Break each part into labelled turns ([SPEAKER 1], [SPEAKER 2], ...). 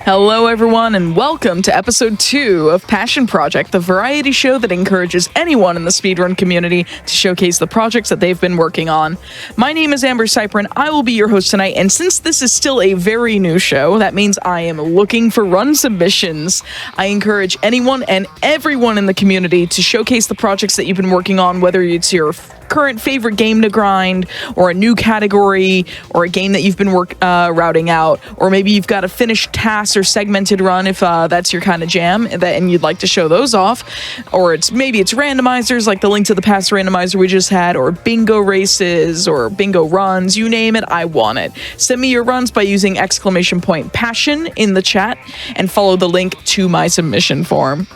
[SPEAKER 1] Hello, everyone, and welcome to episode 2 of Passion Project, the variety show that encourages anyone in the speedrun community to showcase the projects that they've been working on. My name is Amber Cyprin. I will be your host tonight, and since this is still a very new show, that means I am looking for run submissions. I encourage anyone and everyone in the community to showcase the projects that you've been working on, whether it's your current favorite game to grind, or a new category, or a game that you've been routing out, or maybe you've got a finished task or segmented run if that's your kind of jam, and you'd like to show those off, or maybe it's randomizers like the Link to the Past randomizer we just had, or bingo races, or bingo runs, you name it, I want it. Send me your runs by using !passion in the chat, and follow the link to my submission form.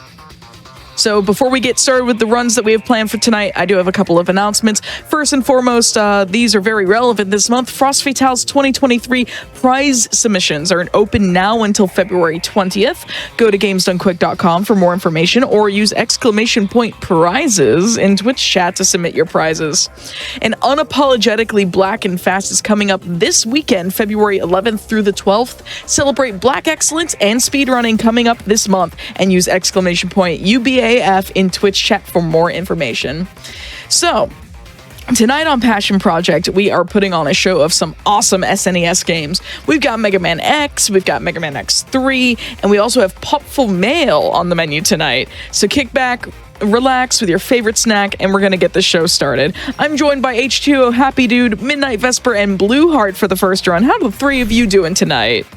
[SPEAKER 1] So before we get started with the runs that we have planned for tonight, I do have a couple of announcements. First and foremost, these are very relevant this month. Frost Fatale's 2023 prize submissions are open now until February 20th. Go to gamesdonequick.com for more information, or use !prizes in Twitch chat to submit your prizes. And Unapologetically Black and Fast is coming up this weekend, February 11th through the 12th. Celebrate Black excellence and speedrunning coming up this month, and use !UBAF in Twitch chat for more information. So, tonight on Passion Project, we are putting on a show of some awesome SNES games. We've got Mega Man X, we've got Mega Man X3, and we also have Popful Mail on the menu tonight. So kick back, relax with your favorite snack, and we're gonna get the show started. I'm joined by H2O, Happy Dude, Midnight Vesper, and Blue Heart for the first run. How are the three of you doing tonight?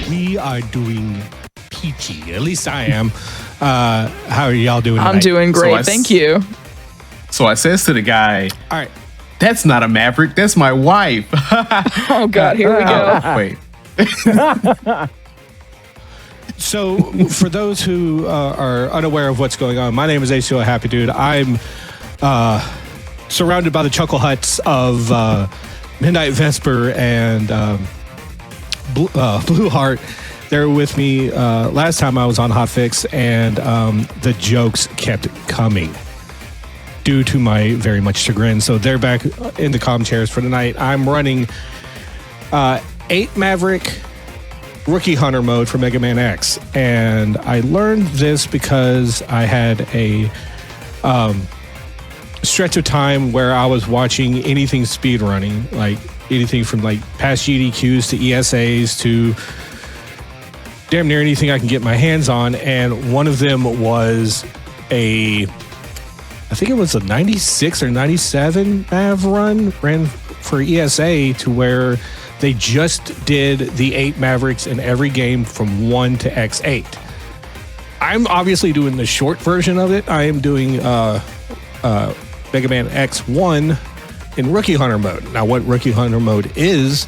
[SPEAKER 2] We are doing peachy. At least I am. How are y'all doing tonight?
[SPEAKER 1] I'm doing great, thank you.
[SPEAKER 3] So I says to the guy,
[SPEAKER 2] all right,
[SPEAKER 3] that's not a Maverick, that's my wife.
[SPEAKER 1] Oh God, here we go.
[SPEAKER 3] Wait.
[SPEAKER 2] So for those who are unaware of what's going on, my name is H2O Happy Dude. I'm surrounded by the chuckle huts of Midnight Vesper and Blue Heart. They were with me last time I was on Hotfix, and the jokes kept coming due to my very much chagrin. So they're back in the comm chairs for tonight. I'm running 8 Maverick Rookie Hunter mode for Mega Man X, and I learned this because I had a stretch of time where I was watching anything speedrunning, like anything from like past GDQs to ESAs to damn near anything I can get my hands on, and one of them was I think it was a 96 or 97 Mav ran for ESA, to where they just did the 8 Mavericks in every game from 1 to X8. I'm obviously doing the short version of it. I am doing Mega Man X1 in Rookie Hunter mode. Now, what Rookie Hunter mode is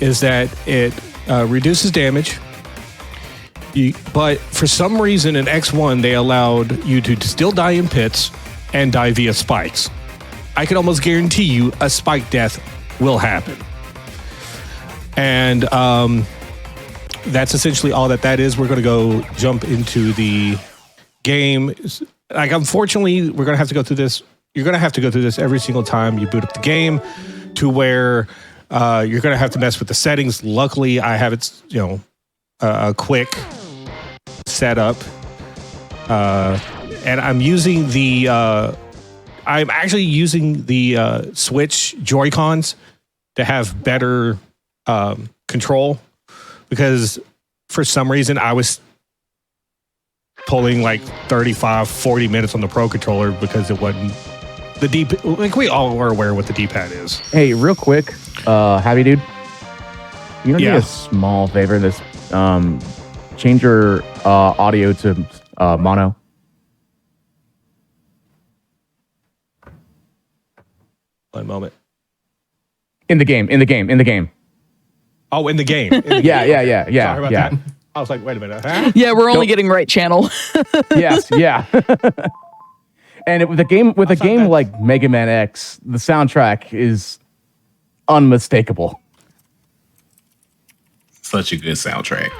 [SPEAKER 2] that it reduces damage, but for some reason in X1 they allowed you to still die in pits and die via spikes. I can almost guarantee you a spike death will happen. And that's essentially all that is. We're going to go jump into the game. Like, unfortunately, we're going to have to go through this. You're going to have to go through this every single time you boot up the game, to where you're going to have to mess with the settings. Luckily, I have it, a quick setup, and I'm using I'm actually using the Switch Joy-Cons to have better control, because for some reason I was pulling like 35-40 minutes on the Pro Controller because it wasn't the D. Like, we all are aware what the D-pad is.
[SPEAKER 4] Hey, real quick, Happy Dude, you know, do me a small favor. This change your audio to mono.
[SPEAKER 2] One moment.
[SPEAKER 4] In the game.
[SPEAKER 2] Oh, in the game.
[SPEAKER 4] Yeah.
[SPEAKER 2] Sorry about that. I was like, wait a minute. Huh?
[SPEAKER 1] Yeah, we're only getting right channel.
[SPEAKER 4] Yes, yeah. And with a game like Mega Man X, the soundtrack is unmistakable.
[SPEAKER 3] Such a good soundtrack.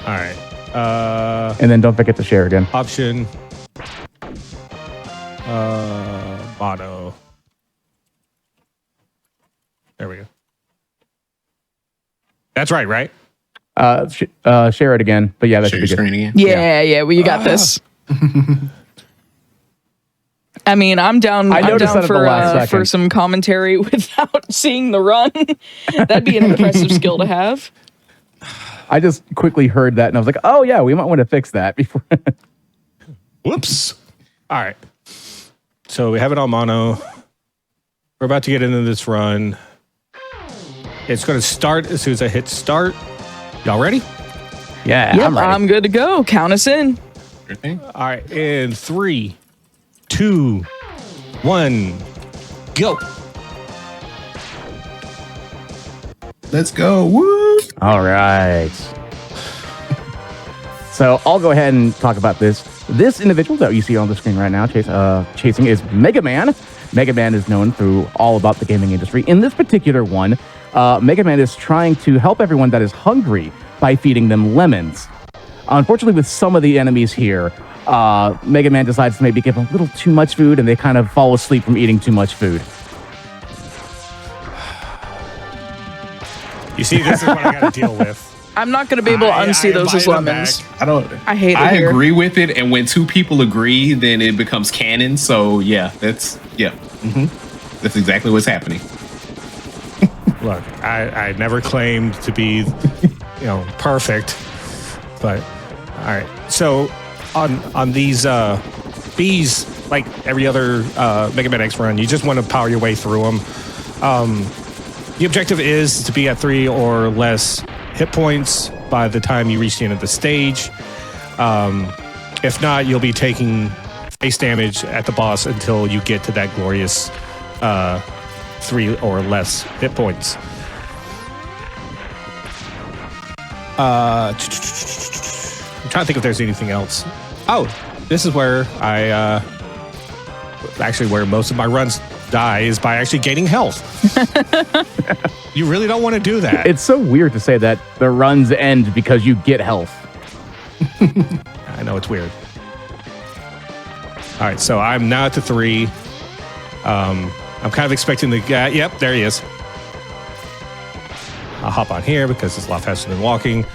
[SPEAKER 2] All right.
[SPEAKER 4] And then don't forget to share again.
[SPEAKER 2] Option. Mono. There we go. That's right?
[SPEAKER 4] Share it again. But yeah, that
[SPEAKER 3] Share
[SPEAKER 4] should
[SPEAKER 3] your
[SPEAKER 4] be good.
[SPEAKER 3] screen again.
[SPEAKER 1] Yeah, well, you got this. I mean, I'm down
[SPEAKER 4] noticed that at the last
[SPEAKER 1] for
[SPEAKER 4] second.
[SPEAKER 1] some commentary without seeing the run. That'd be an impressive skill to have.
[SPEAKER 4] I just quickly heard that and I was like, oh yeah, we might want to fix that before.
[SPEAKER 2] Whoops. All right. So we have it on mono. We're about to get into this run. It's going to start as soon as I hit start. Y'all ready?
[SPEAKER 4] Yeah,
[SPEAKER 1] Yep,
[SPEAKER 4] I'm ready.
[SPEAKER 1] I'm good to go. Count us in.
[SPEAKER 3] Sure thing.
[SPEAKER 2] All right. In 3, 2, 1, go.
[SPEAKER 3] Let's go. Woo!
[SPEAKER 4] All right. So I'll go ahead and talk about this. This individual that you see on the screen right now chasing is Mega Man. Mega Man is known through all about the gaming industry. In this particular one, Mega Man is trying to help everyone that is hungry by feeding them lemons. Unfortunately, with some of the enemies here, Mega Man decides to maybe give a little too much food and they kind of fall asleep from eating too much food.
[SPEAKER 2] You see, this is what I got to deal with.
[SPEAKER 1] I'm not going to be able to unsee those as
[SPEAKER 2] invited him
[SPEAKER 1] lemons.
[SPEAKER 2] back.
[SPEAKER 1] I hate it
[SPEAKER 3] I
[SPEAKER 1] here.
[SPEAKER 3] agree with it, and when two people agree, then it becomes canon. So yeah, that's exactly what's happening.
[SPEAKER 2] Look, I never claimed to be, perfect, but all right. So on these bees, like every other Mega Man X run, you just want to power your way through them. The objective is to be at 3 or less hit points by the time you reach the end of the stage. If not, you'll be taking face damage at the boss until you get to that glorious 3 or less hit points. I'm trying to think if there's anything else. Oh, this is where where most of my runs die, is by actually gaining health. You really don't want to do that.
[SPEAKER 4] It's so weird to say that the runs end because you get health.
[SPEAKER 2] I know, it's weird. All right, so I'm now at the 3. I'm kind of expecting the guy. Yep, there he is. I'll hop on here because it's a lot faster than walking.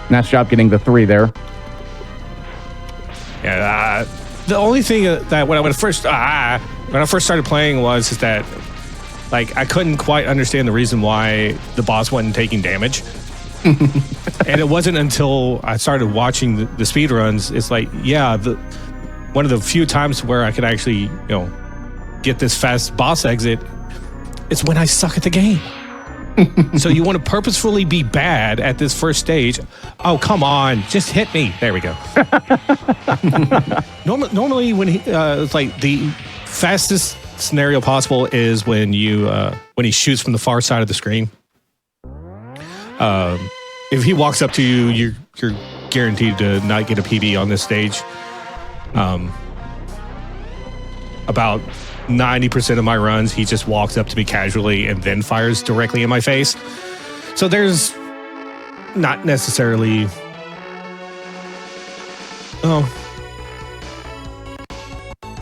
[SPEAKER 4] Nice job getting the 3 there.
[SPEAKER 2] Yeah, the only thing that when I first started playing is that I couldn't quite understand the reason why the boss wasn't taking damage. And it wasn't until I started watching the speed runs, it's like, yeah, one of the few times where I could actually, get this fast boss exit, it's when I suck at the game. So you want to purposefully be bad at this first stage. Oh, come on, just hit me. There we go. Normally when it's like the fastest scenario possible is when he shoots from the far side of the screen. If he walks up to you, you're guaranteed to not get a PB on this stage. About 90% of my runs, he just walks up to me casually and then fires directly in my face. So there's not necessarily...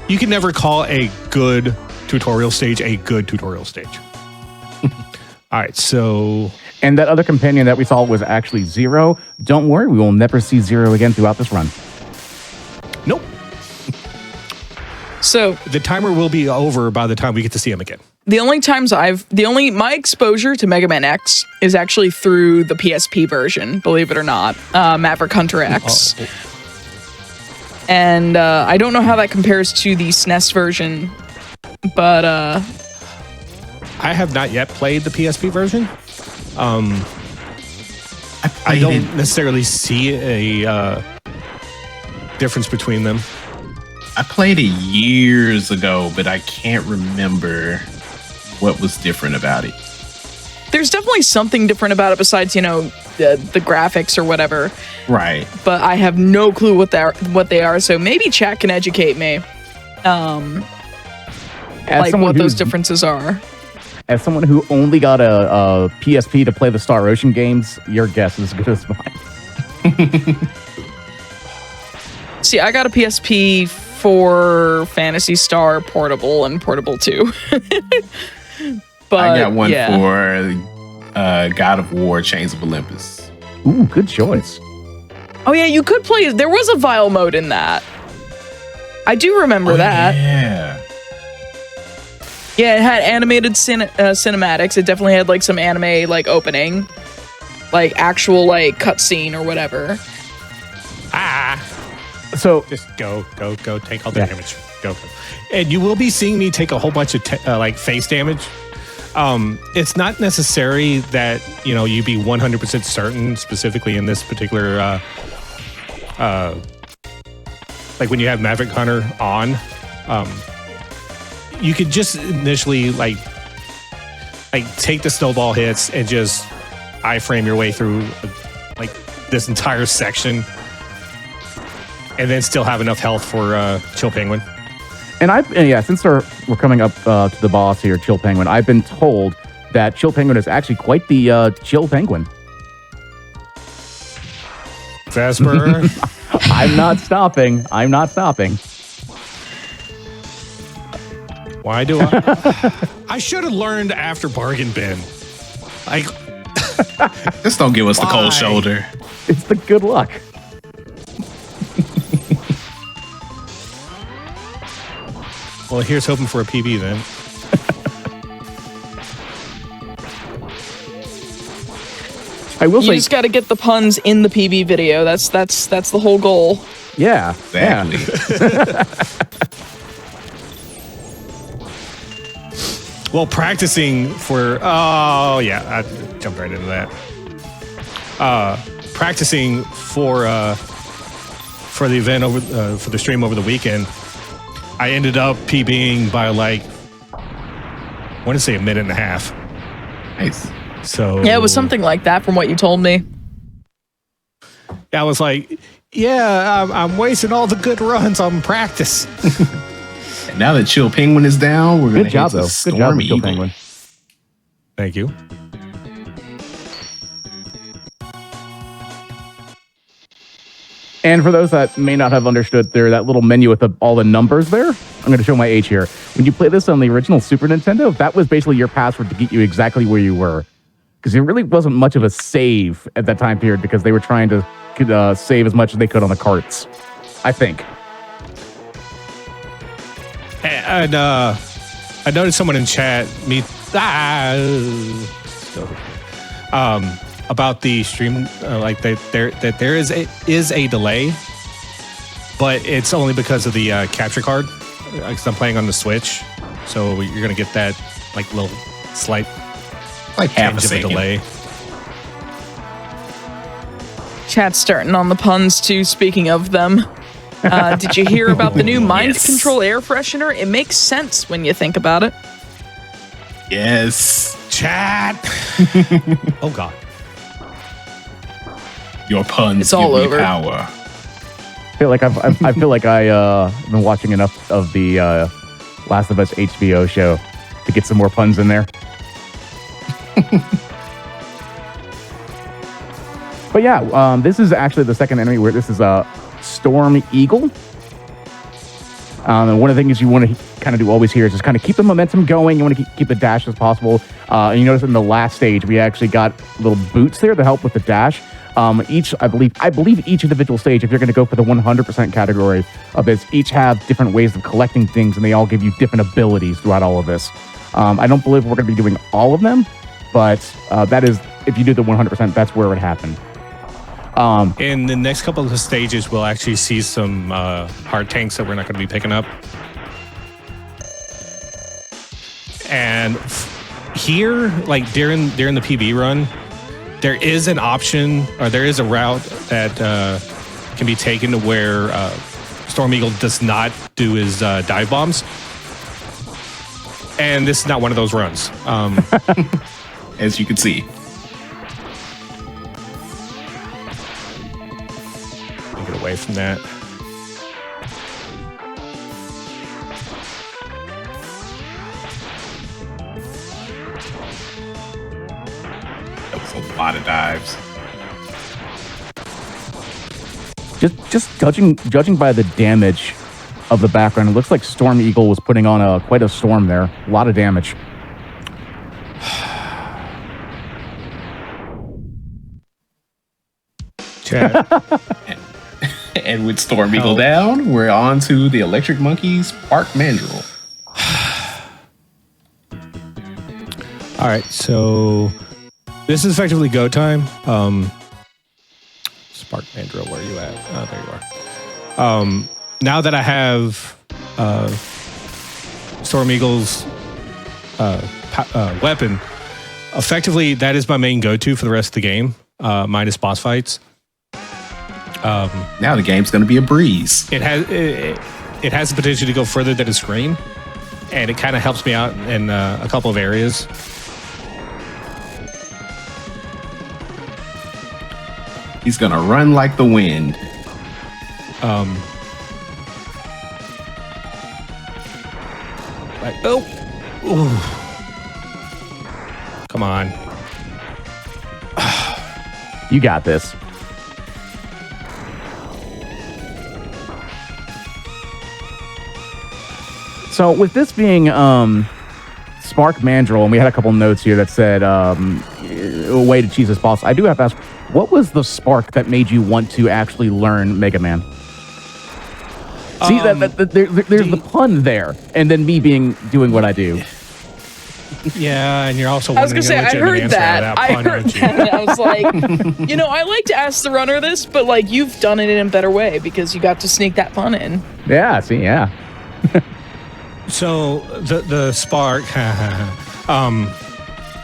[SPEAKER 2] you can never call a good tutorial stage a good tutorial stage. All right, so...
[SPEAKER 4] And that other companion that we saw was actually Zero. Don't worry, we will never see Zero again throughout this run.
[SPEAKER 2] Nope.
[SPEAKER 1] So
[SPEAKER 2] The timer will be over by the time we get to see him again.
[SPEAKER 1] my exposure to Mega Man X is actually through the PSP version, believe it or not, Maverick Hunter X. And I don't know how that compares to the SNES version, but
[SPEAKER 2] I have not yet played the PSP version. I don't necessarily see a difference between them.
[SPEAKER 3] I played it years ago, but I can't remember what was different about it.
[SPEAKER 1] there's definitely something different about it besides, the graphics or whatever.
[SPEAKER 3] Right.
[SPEAKER 1] But I have no clue what they are. So maybe chat can educate me. What those differences are.
[SPEAKER 4] As someone who only got a PSP to play the Star Ocean games, your guess is as good as mine.
[SPEAKER 1] See, I got a PSP for Phantasy Star Portable and Portable 2. But
[SPEAKER 3] I got one
[SPEAKER 1] yeah.
[SPEAKER 3] for God of War: Chains of Olympus.
[SPEAKER 4] Ooh, good choice.
[SPEAKER 1] Oh yeah, you could play. There was a Vile mode in that. I do remember that.
[SPEAKER 3] Yeah.
[SPEAKER 1] Yeah, it had animated cinematics. It definitely had like some anime like opening, like actual like cutscene or whatever.
[SPEAKER 4] So
[SPEAKER 2] Just go, take all the damage. Go. And you will be seeing me take a whole bunch of like face damage. It's not necessary that, you know, you be 100% certain, specifically in this particular, like when you have Maverick Hunter on, you could just initially like take the snowball hits and just iframe your way through like this entire section. And then still have enough health for Chill Penguin.
[SPEAKER 4] And since we're coming up to the boss here, Chill Penguin, I've been told that Chill Penguin is actually quite the chill penguin.
[SPEAKER 2] Vesper.
[SPEAKER 4] I'm not stopping.
[SPEAKER 2] Why do I? I should have learned after Bargain Bin. Like,
[SPEAKER 3] Just don't give us the
[SPEAKER 2] Why?
[SPEAKER 3] cold shoulder.
[SPEAKER 4] It's the good luck.
[SPEAKER 2] well, here's hoping for a PB then.
[SPEAKER 4] I will
[SPEAKER 1] You
[SPEAKER 4] say,
[SPEAKER 1] just got to get the puns in the PB video. That's the whole goal.
[SPEAKER 4] yeah,
[SPEAKER 3] Exactly.
[SPEAKER 4] yeah.
[SPEAKER 2] Well, practicing for I jumped right into that. Practicing for the event over for the stream over the weekend, I ended up PBing by like I want to say a minute and a half.
[SPEAKER 3] Nice.
[SPEAKER 2] So
[SPEAKER 1] Yeah, it was something like that from what you told me.
[SPEAKER 2] I was like, yeah, I'm wasting all the good runs on practice.
[SPEAKER 3] And now that Chill Penguin is down, we're going
[SPEAKER 4] Good
[SPEAKER 3] to
[SPEAKER 4] job,
[SPEAKER 3] hit
[SPEAKER 4] though.
[SPEAKER 3] the
[SPEAKER 4] Good
[SPEAKER 3] Storm
[SPEAKER 4] job, Chill
[SPEAKER 3] Eagle.
[SPEAKER 4] Penguin.
[SPEAKER 2] Thank you.
[SPEAKER 4] And for those that may not have understood, there that little menu with all the numbers there. I'm going to show my age here. When you play this on the original Super Nintendo, that was basically your password to get you exactly where you were. Because there really wasn't much of a save at that time period because they were trying to save as much as they could on the carts, I think.
[SPEAKER 2] And I noticed someone in chat about the stream, like that there is a delay, but it's only because of the capture card. Because I'm playing on the Switch, so you're gonna get that like little slight
[SPEAKER 3] Like half a
[SPEAKER 2] tinge of a
[SPEAKER 3] second.
[SPEAKER 2] delay.
[SPEAKER 1] Chat's starting on the puns too. Speaking of them, did you hear about the new mind
[SPEAKER 3] Yes.
[SPEAKER 1] control air freshener? It makes sense when you think about it.
[SPEAKER 3] Yes.
[SPEAKER 2] Chat. Oh God.
[SPEAKER 3] Your puns
[SPEAKER 1] It's all
[SPEAKER 3] give
[SPEAKER 1] over.
[SPEAKER 3] me power.
[SPEAKER 4] I feel like I feel like I've been watching enough of the Last of Us HBO show to get some more puns in there. But yeah, this is actually the second enemy where this is a Storm Eagle. And one of the things you want to kind of do always here is just kind of keep the momentum going. You want to keep the dash as possible. And you notice in the last stage, we actually got little boots there to help with the dash. I believe each individual stage, if you're going to go for the 100% category of this, each have different ways of collecting things, and they all give you different abilities throughout all of this. I don't believe we're going to be doing all of them, but that is, if you do the 100%, that's where it happened.
[SPEAKER 2] In the next couple of stages, we'll actually see some hard tanks that we're not going to be picking up. And here, like during the PB run, there is an option, or there is a route that can be taken to where Storm Eagle does not do his dive bombs. And this is not one of those runs.
[SPEAKER 3] As you can see.
[SPEAKER 2] Get away from that.
[SPEAKER 3] That was a lot of dives.
[SPEAKER 4] Just judging by the damage of the background. It looks like Storm Eagle was putting on quite a storm there. A lot of damage.
[SPEAKER 2] Chat.
[SPEAKER 3] And with Storm Eagle down, we're on to the Electric Monkey's Spark Mandrill.
[SPEAKER 2] All right, so this is effectively go time. Spark Mandrill, where are you at? Oh, there you are. Now that I have Storm Eagle's weapon, effectively that is my main go-to for the rest of the game, minus boss fights.
[SPEAKER 3] Now the game's going to be a breeze.
[SPEAKER 2] It has the potential to go further than a screen, and it kind of helps me out in a couple of areas.
[SPEAKER 3] He's going to run like the wind.
[SPEAKER 2] Like, oh, ooh. Come on.
[SPEAKER 4] You got this. So with this being Spark Mandrill, and we had a couple notes here that said a way to cheese this boss, I do have to ask, what was the spark that made you want to actually learn Mega Man? See, there's the pun there, and then me doing what I do.
[SPEAKER 2] Yeah, and you're also.
[SPEAKER 1] I was gonna say, I heard that. I heard that. I was like, I like to ask the runner this, but like you've done it in a better way because you got to sneak that pun in.
[SPEAKER 4] Yeah. See, yeah.
[SPEAKER 2] So the spark,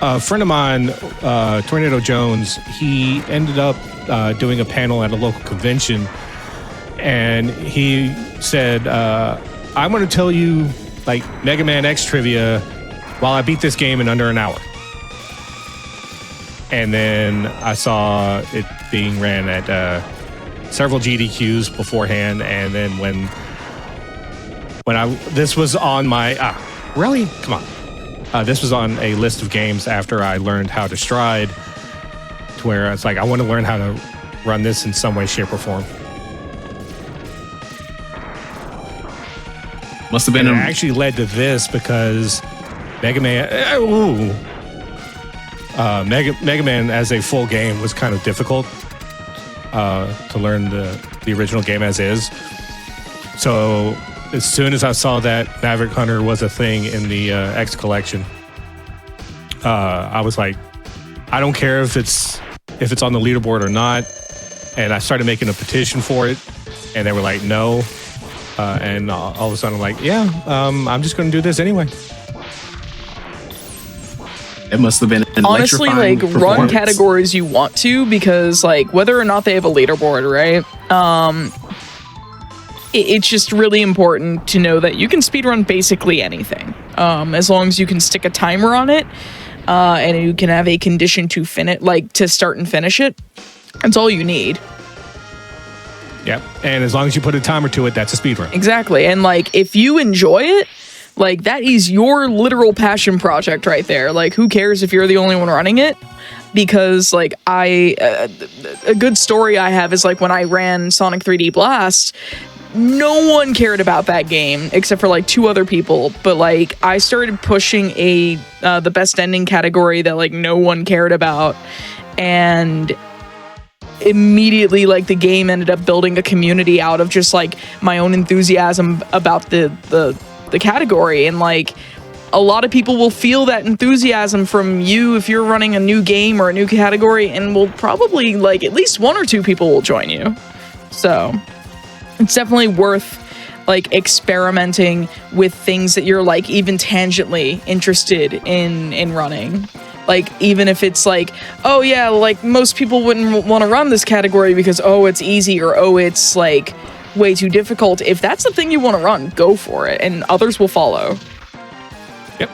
[SPEAKER 2] a friend of mine, Tornado Jones, he ended up doing a panel at a local convention, and he said, "I'm going to tell you like Mega Man X trivia while I beat this game in under an hour." And then I saw it being ran at several GDQs beforehand, and then when this was on my really come on. This was on a list of games after I learned how to stride, to where it's like, I want to learn how to run this in some way, shape, or form.
[SPEAKER 3] Must have been.
[SPEAKER 2] It actually led to this because Mega Man, Mega Man as a full game was kind of difficult to learn the original game as is. So as soon as I saw that Maverick Hunter was a thing in the X collection, I was like, I don't care if it's on the leaderboard or not. And I started making a petition for it, and they were like, no. And all of a sudden, I'm like, yeah, I'm just going to do this anyway.
[SPEAKER 3] It must have been an
[SPEAKER 1] honestly, like, run categories you want to, because like whether or not they have a leaderboard, right? It's just really important to know that you can speedrun basically anything, as long as you can stick a timer on it, and you can have a condition to to start and finish it. That's all you need.
[SPEAKER 2] Yep, and as long as you put a timer to it, that's a speedrun.
[SPEAKER 1] Exactly, and like if you enjoy it, like that is your literal passion project right there. Like who cares if you're the only one running it? Because like a good story I have is like when I ran Sonic 3D Blast, no one cared about that game except for like 2 other people, but like I started pushing the best ending category that like no one cared about, and immediately like the game ended up building a community out of just like my own enthusiasm about the category. And like a lot of people will feel that enthusiasm from you if you're running a new game or a new category, and will probably like at least 1 or 2 people will join you. So it's definitely worth like experimenting with things that you're like even tangentially interested in running. Like even if it's like, oh yeah, like most people wouldn't want to run this category because oh it's easy, or oh it's like way too difficult. If that's the thing you want to run, go for it, and others will follow.
[SPEAKER 2] Yep.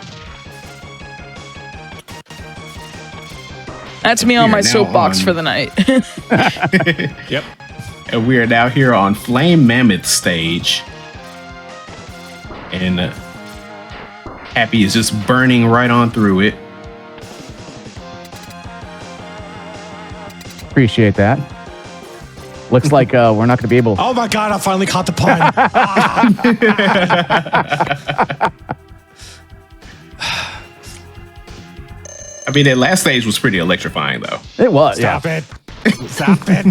[SPEAKER 1] That's me on my soapbox for the night.
[SPEAKER 2] Yep.
[SPEAKER 3] And we are now here on Flame Mammoth stage. And Happy is just burning right on through it.
[SPEAKER 4] Appreciate that. Looks like we're not going to be able.
[SPEAKER 2] Oh my God! I finally caught the pun.
[SPEAKER 3] I mean, that last stage was pretty electrifying, though.
[SPEAKER 4] It was.
[SPEAKER 2] Stop
[SPEAKER 4] yeah.
[SPEAKER 2] it! Stop it!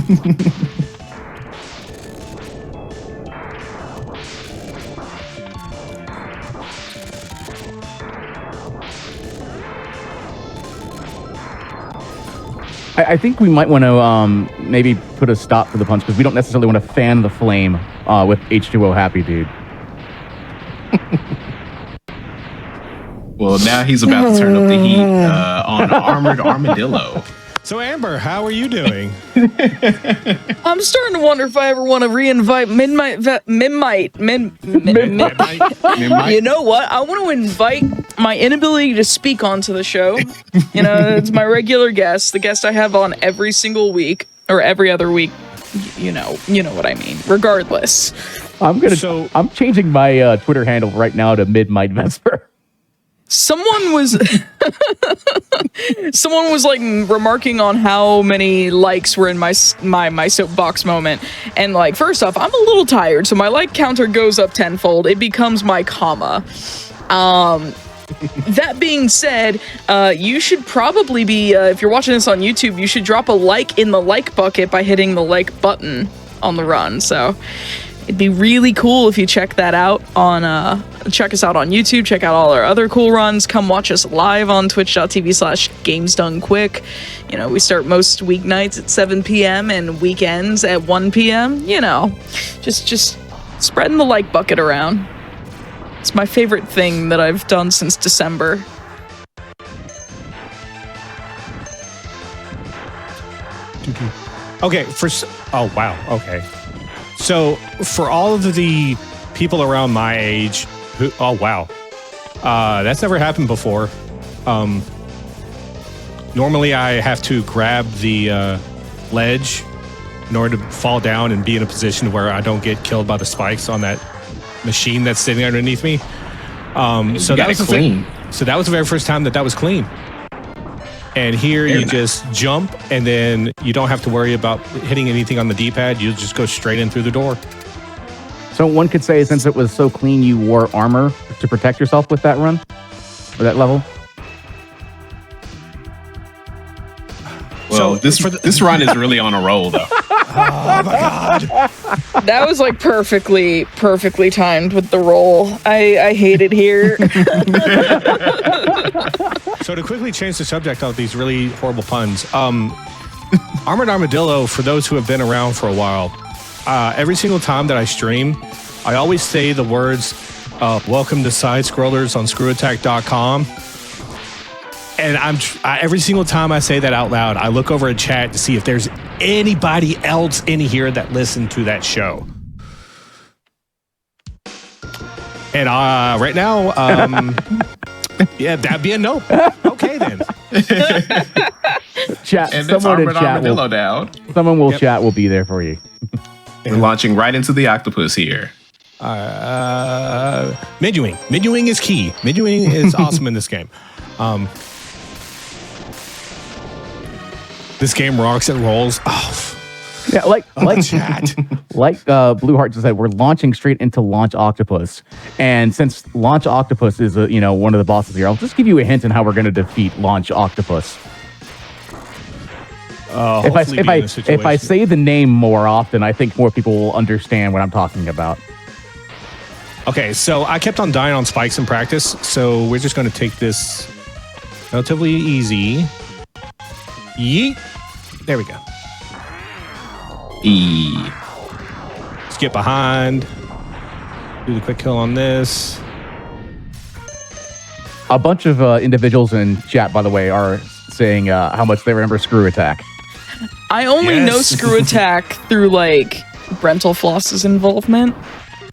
[SPEAKER 4] I think we might want to maybe put a stop to the puns because we don't necessarily want to fan the flame with H2O Happy Dude.
[SPEAKER 3] Well, now he's about to turn up the heat on Armored Armadillo.
[SPEAKER 2] So Amber, how are you doing?
[SPEAKER 1] I'm starting to wonder if I ever want to reinvite You know what? I want to invite my inability to speak onto the show. You know, it's my regular guest, the guest I have on every single week or every other week. You know what I mean. Regardless,
[SPEAKER 4] I'm changing my Twitter handle right now to Midnight Vesper.
[SPEAKER 1] someone was like remarking on how many likes were in my soapbox moment, and like, first off, I'm a little tired, so my like counter goes up tenfold. It becomes my comma. That being said, you should probably be if you're watching this on YouTube, you should drop a like in the like bucket by hitting the like button on the run. So it'd be really cool if you check that out on check us out on YouTube, check out all our other cool runs, come watch us live on twitch.tv/gamesdonequick. You know, we start most weeknights at 7 p.m. and weekends at 1 p.m. You know, just spreading the like bucket around. It's my favorite thing that I've done since December.
[SPEAKER 2] Okay, oh wow, okay. So for all of the people around my age who, oh wow, that's never happened before. Normally I have to grab the ledge in order to fall down and be in a position where I don't get killed by the spikes on that machine that's sitting underneath me. So that was clean. So that was the very first time that was clean. And here you just jump, and then you don't have to worry about hitting anything on the D-pad. You just go straight in through the door.
[SPEAKER 4] So one could say, since it was so clean, you wore armor to protect yourself with that run, or that level.
[SPEAKER 3] Well,
[SPEAKER 2] so
[SPEAKER 3] this run is really on a roll, though.
[SPEAKER 2] Oh my God!
[SPEAKER 1] That was like perfectly timed with the roll. I hate it here.
[SPEAKER 2] So to quickly change the subject of these really horrible puns, Armored Armadillo, for those who have been around for a while, every single time that I stream, I always say the words, welcome to Side Scrollers on ScrewAttack.com. And every single time I say that out loud, I look over at chat to see if there's anybody else in here that listened to that show. And right now, yeah, that'd be a nope. Okay, then.
[SPEAKER 4] Chat.
[SPEAKER 3] And
[SPEAKER 4] Someone in chat
[SPEAKER 3] Armadillo down.
[SPEAKER 4] Someone will chat. Will be there for you.
[SPEAKER 3] We're launching right into the octopus here.
[SPEAKER 2] Midwing. Midwing is key. Midwing is awesome in this game. This game rocks and rolls. Oh,
[SPEAKER 4] Yeah, like
[SPEAKER 2] chat.
[SPEAKER 4] like Blue Heart just said, we're launching straight into Launch Octopus, and since Launch Octopus is one of the bosses here, I'll just give you a hint on how we're going to defeat Launch Octopus. If I say the name more often, I think more people will understand what I'm talking about.
[SPEAKER 2] Okay, so I kept on dying on spikes in practice, so we're just going to take this relatively easy. Yeet. There we go. Let's get behind. Do the quick kill on this.
[SPEAKER 4] A bunch of individuals in chat, by the way, are saying how much they remember Screw Attack.
[SPEAKER 1] I only know Screw Attack through like Brental Floss's involvement,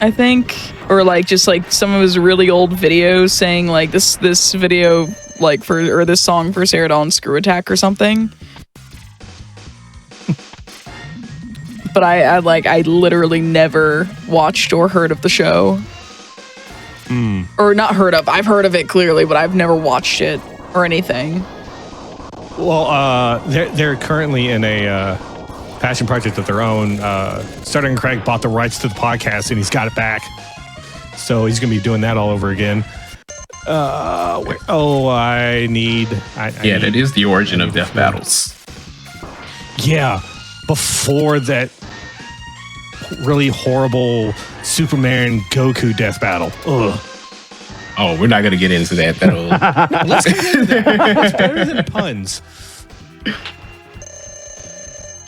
[SPEAKER 1] I think, or like just like some of his really old videos saying like this video like or this song first aired on Screw Attack or something. But I literally never watched or heard of the show. Or not heard of. I've heard of it clearly, but I've never watched it or anything.
[SPEAKER 2] Well, they're currently in a passion project of their own. Stuttering Craig bought the rights to the podcast, and he's got it back. So he's going to be doing that all over again. I need...
[SPEAKER 3] that is the origin of Death Battles.
[SPEAKER 2] Yeah, before that really horrible Superman Goku death battle. Ugh.
[SPEAKER 3] Oh, we're not going to get into that.
[SPEAKER 2] Let's get into that. It's better than puns.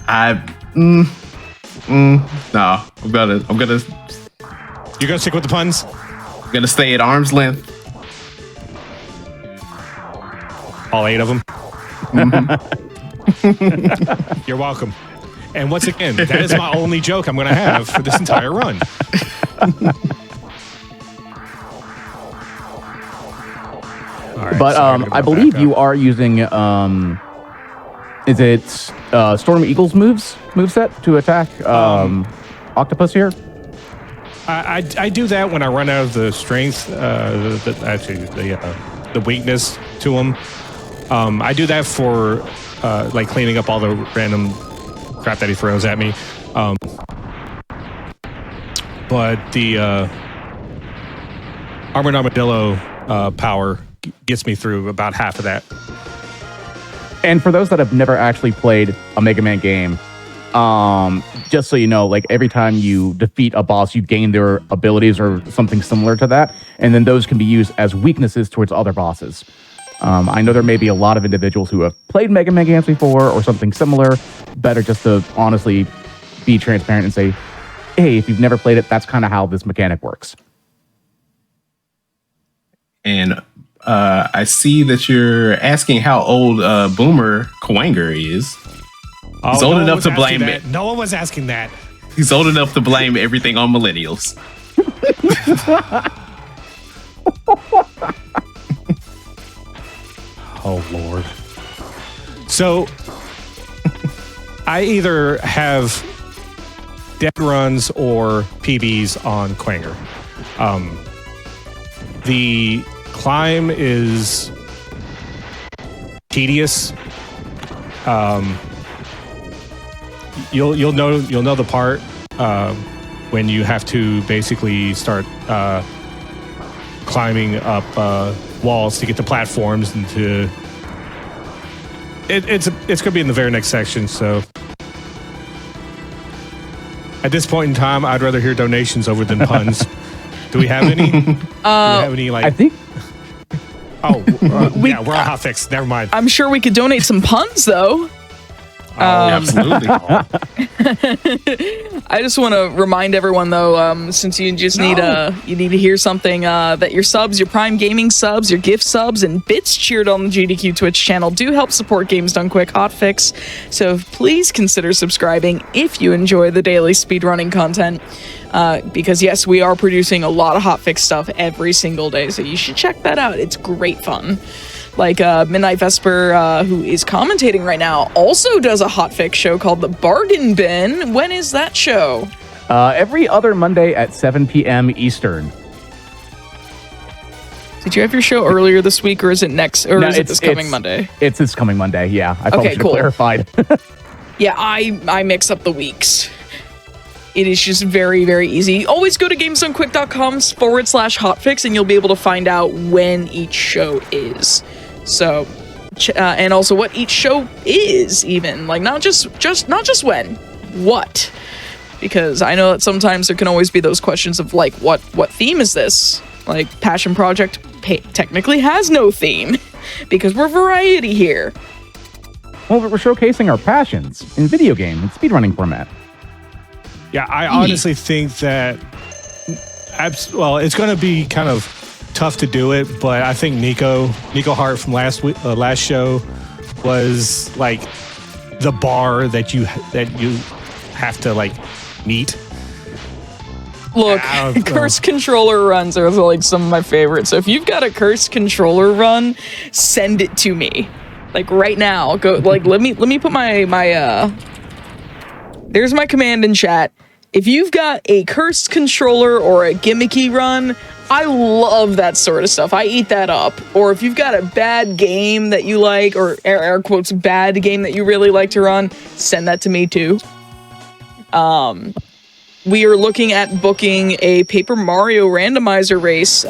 [SPEAKER 3] No, I'm gonna.
[SPEAKER 2] You're gonna stick with the puns?
[SPEAKER 3] I'm gonna stay at arm's length.
[SPEAKER 2] All 8 of them. You're welcome. And once again, that is my only joke I'm gonna have for this entire run. Right,
[SPEAKER 4] but I believe you are using is it Storm Eagle's moveset to attack Octopus here?
[SPEAKER 2] I do that when I run out of the strength, the weakness to him. I do that for like cleaning up all the random crap that he throws at me. But the Armored Armadillo power gets me through about half of that.
[SPEAKER 4] And for those that have never actually played a Mega Man game, just so you know, like every time you defeat a boss, you gain their abilities or something similar to that. And then those can be used as weaknesses towards other bosses. I know there may be a lot of individuals who have played Mega Man games before or something similar. Better just to honestly be transparent and say, hey, if you've never played it, that's kind of how this mechanic works.
[SPEAKER 3] And I see that you're asking how old Boomer Kwanger is. He's old enough to blame it.
[SPEAKER 2] No one was asking that.
[SPEAKER 3] He's old enough to blame everything on millennials.
[SPEAKER 2] Oh, Lord. So, I either have dead runs or PBs on Kwanger. The climb is tedious. You'll know the part when you have to basically start climbing up walls to get to platforms and to. It's going to be in the very next section. So at this point in time, I'd rather hear donations over than puns. Do we have any?
[SPEAKER 4] I think.
[SPEAKER 2] Oh, we're on Hotfix. Never mind.
[SPEAKER 1] I'm sure we could donate some puns, though.
[SPEAKER 3] Absolutely.
[SPEAKER 1] I just want to remind everyone, though, since you just need to hear something, that your subs, your Prime Gaming subs, your gift subs, and bits cheered on the GDQ Twitch channel do help support Games Done Quick Hotfix. So please consider subscribing if you enjoy the daily speedrunning content. Because yes, we are producing a lot of Hotfix stuff every single day, so you should check that out. It's great fun. Like Midnight Vesper, who is commentating right now, also does a Hotfix show called The Bargain Bin. When is that show?
[SPEAKER 4] Every other Monday at 7 p.m. Eastern.
[SPEAKER 1] Did you have your show earlier this week, or is it next? Or is it this coming Monday?
[SPEAKER 4] It's this coming Monday. Yeah, I probably should have clarified.
[SPEAKER 1] Yeah, I mix up the weeks. It is just very, very easy. Always go to gamesdonequick.com/hotfix and you'll be able to find out when each show is. So, and also what each show is, even. Like, not just when, what. Because I know that sometimes there can always be those questions of, like, what theme is this? Like, Passion Project technically has no theme, because we're variety here.
[SPEAKER 4] Well, we're showcasing our passions in video game and speedrunning format.
[SPEAKER 2] Yeah, I honestly think that, it's going to be kind of tough to do it, but I think Nico Hart from last show was like the bar that you have to like meet.
[SPEAKER 1] Look, cursed controller runs are like some of my favorites. So if you've got a cursed controller run, send it to me. Like right now. Go like let me put my there's my command in chat. If you've got a cursed controller or a gimmicky run, I love that sort of stuff. I eat that up. Or if you've got a bad game that you like, or air quotes bad game that you really like to run, send that to me too. We are looking at booking a Paper Mario randomizer race,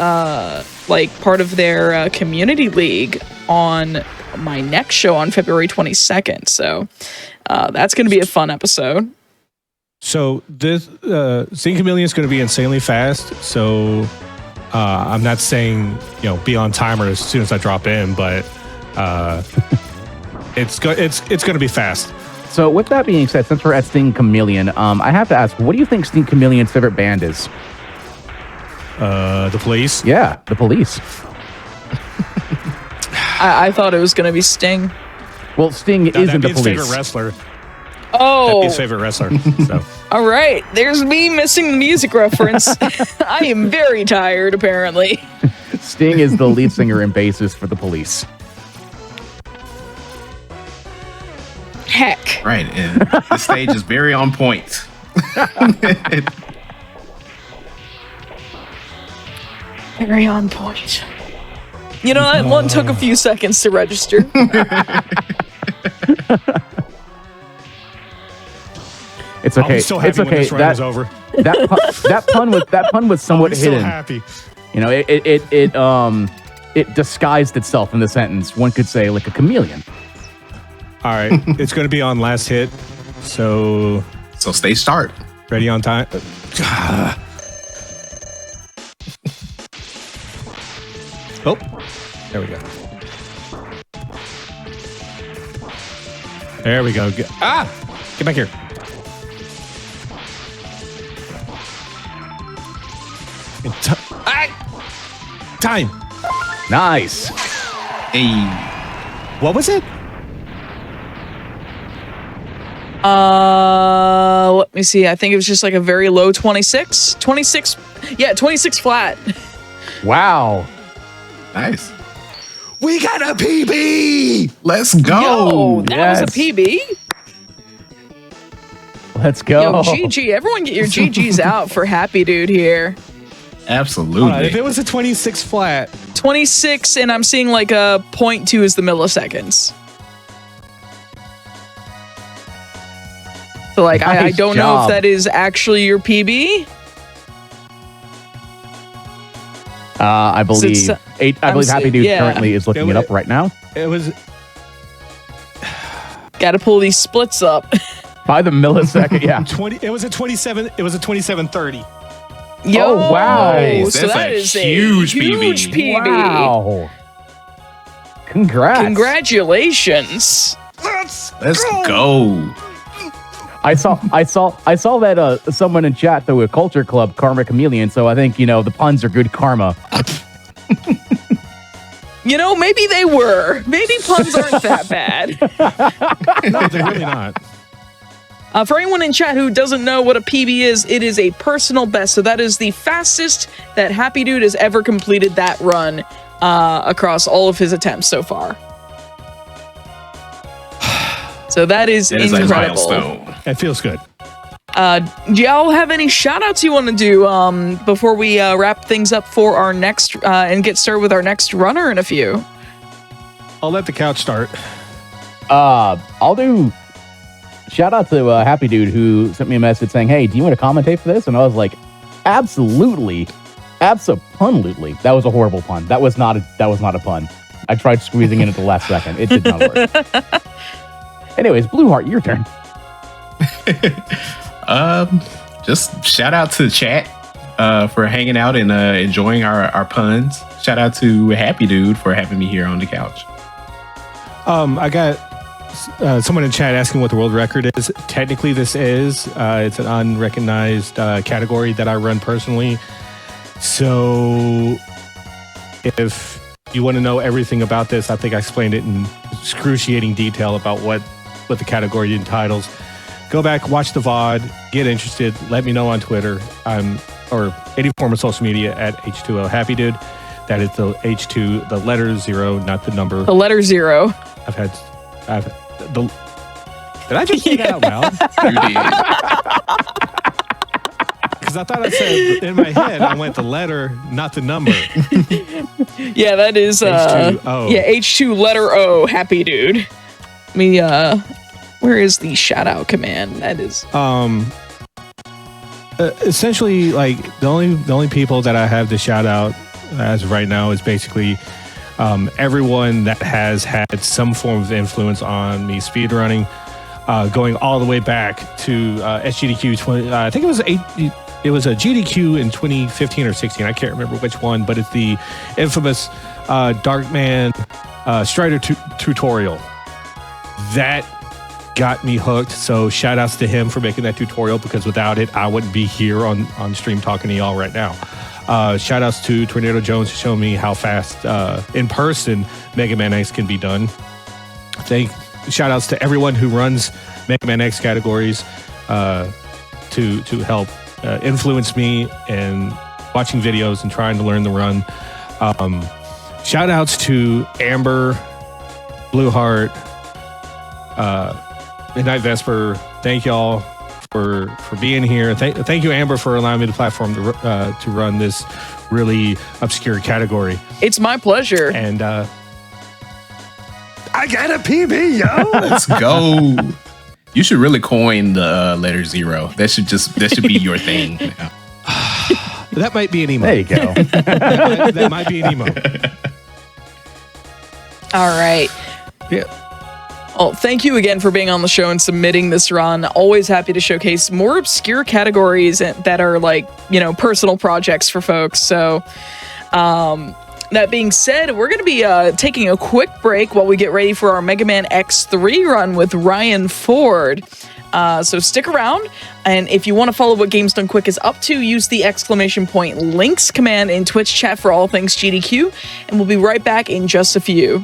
[SPEAKER 1] like part of their community league on my next show on February 22nd. So that's going to be a fun episode.
[SPEAKER 2] So this Sting Chameleon is going to be insanely fast. So I'm not saying be on timer as soon as I drop in, but it's going to be fast.
[SPEAKER 4] So with that being said, since we're at Sting Chameleon, I have to ask, what do you think Sting Chameleon's favorite band is?
[SPEAKER 2] The Police.
[SPEAKER 4] Yeah, the Police.
[SPEAKER 1] I thought it was going to be Sting.
[SPEAKER 4] Well, Sting isn't the Police.
[SPEAKER 2] Favorite wrestler.
[SPEAKER 1] Oh.
[SPEAKER 2] That'd be his favorite wrestler. So.
[SPEAKER 1] All right. There's me missing the music reference. I am very tired, apparently.
[SPEAKER 4] Sting is the lead singer and bassist for the Police.
[SPEAKER 1] Heck.
[SPEAKER 3] Right, and the stage is very on point.
[SPEAKER 1] Very on point. You know, that one took a few seconds to register.
[SPEAKER 4] It's okay.
[SPEAKER 2] I'm so happy
[SPEAKER 4] it's okay.
[SPEAKER 2] when this round is over.
[SPEAKER 4] That pun was somewhat
[SPEAKER 2] I'm
[SPEAKER 4] hidden.
[SPEAKER 2] so happy.
[SPEAKER 4] It disguised itself in the sentence. One could say like a chameleon.
[SPEAKER 2] All right, it's going to be on last hit. So
[SPEAKER 3] stay start.
[SPEAKER 2] Ready on time. Oh, there we go. There we go. Get back here. Time.
[SPEAKER 4] Nice.
[SPEAKER 3] Hey,
[SPEAKER 2] What was it?
[SPEAKER 1] Let me see. I think it was just like a very low 26. 26. Yeah, 26 flat.
[SPEAKER 4] Wow.
[SPEAKER 3] nice.
[SPEAKER 2] We got a PB.
[SPEAKER 3] Let's go.
[SPEAKER 1] Yo, that was a PB.
[SPEAKER 4] Let's go.
[SPEAKER 1] Yo, GG. Everyone get your GGs out for Happy Dude here.
[SPEAKER 3] Absolutely.
[SPEAKER 2] If it was a 26 flat,
[SPEAKER 1] 26, and I'm seeing like a 0.2 is the milliseconds. So, like, I
[SPEAKER 4] Nice
[SPEAKER 1] don't know if
[SPEAKER 4] job.
[SPEAKER 1] that is actually your PB.
[SPEAKER 4] I believe Happy Dude
[SPEAKER 1] yeah.
[SPEAKER 4] currently is looking it up right now.
[SPEAKER 2] it was.
[SPEAKER 1] Got to pull these splits up.
[SPEAKER 4] By the millisecond, yeah.
[SPEAKER 2] 20. It was a 27. It was a 27:30.
[SPEAKER 1] Yo,
[SPEAKER 4] Oh, wow.
[SPEAKER 3] Nice.
[SPEAKER 1] so
[SPEAKER 3] That's
[SPEAKER 1] that
[SPEAKER 3] a
[SPEAKER 1] is
[SPEAKER 3] huge
[SPEAKER 1] a huge
[SPEAKER 3] PB.
[SPEAKER 1] PB.
[SPEAKER 4] Wow. Congrats.
[SPEAKER 1] Congratulations.
[SPEAKER 2] Let's
[SPEAKER 3] go.
[SPEAKER 4] I saw that someone in chat threw a culture club Karma Chameleon, so I think the puns are good karma.
[SPEAKER 1] You know, maybe they were. Maybe puns aren't that bad.
[SPEAKER 2] No, they're really not.
[SPEAKER 1] For anyone in chat who doesn't know what a PB is, it is a personal best. So that is the fastest that Happy Dude has ever completed that run across all of his attempts so far. So that is
[SPEAKER 3] That is a
[SPEAKER 1] incredible.
[SPEAKER 3] milestone.
[SPEAKER 2] It feels good.
[SPEAKER 1] Do y'all have any shout outs you want to do before we wrap things up for our next and get started with our next runner in a few?
[SPEAKER 2] I'll let the couch start.
[SPEAKER 4] I'll do shout out to Happy Dude who sent me a message saying, "Hey, do you want to commentate for this?" And I was like, "Absolutely, absolutely." That was a horrible pun. That was not a pun. I tried squeezing in at the last second. It did not work. Anyways, Blue Heart, your turn.
[SPEAKER 3] Just shout out to the chat for hanging out and enjoying our puns. Shout out to Happy Dude for having me here on the couch.
[SPEAKER 2] I got someone in chat asking what the world record is. Technically, this is it's an unrecognized category that I run personally. So, if you want to know everything about this, I think I explained it in excruciating detail about what the category entitles. Go back, watch the VOD, get interested, let me know on Twitter or any form of social media at H2O Happy Dude. That is the H2, the letter 0, not the number.
[SPEAKER 1] The letter 0.
[SPEAKER 2] Did I just say that out loud?
[SPEAKER 3] You did.
[SPEAKER 2] Because I thought I said in my head, I went the letter, not the number.
[SPEAKER 1] Yeah, that is
[SPEAKER 2] H2O.
[SPEAKER 1] Yeah, H2 letter O, Happy Dude. Where is the shout out command? That is
[SPEAKER 2] essentially, like the only people that I have to shout out as of right now is basically everyone that has had some form of influence on me speedrunning, going all the way back to SGDQ 20. I think it was a GDQ in 2015 or 16. I can't remember which one, but it's the infamous Darkman Strider tutorial. That got me hooked. So shout outs to him for making that tutorial, because without it, I wouldn't be here on stream talking to y'all right now. Shout outs to Tornado Jones to show me how fast in person Mega Man X can be done. Shout outs to everyone who runs Mega Man X categories to help influence me and watching videos and trying to learn the run. Shout outs to Amber, Blueheart, Midnight Vesper. Thank y'all for being here. Thank you, Amber, for allowing me the platform to run this really obscure category.
[SPEAKER 1] It's my pleasure.
[SPEAKER 2] And I got a PB, yo.
[SPEAKER 3] Let's go. You should really coin the letter 0. That should be your thing now.
[SPEAKER 2] That might be an emote.
[SPEAKER 4] There you go.
[SPEAKER 2] that might be an emote.
[SPEAKER 1] All right.
[SPEAKER 2] Yeah.
[SPEAKER 1] Well, thank you again for being on the show and submitting this run. Always happy to showcase more obscure categories that are like, personal projects for folks. So, that being said, we're going to be taking a quick break while we get ready for our Mega Man X3 run with Ryan Ford. So stick around, and if you want to follow what Games Done Quick is up to, use the !links command in Twitch chat for all things GDQ, and we'll be right back in just a few.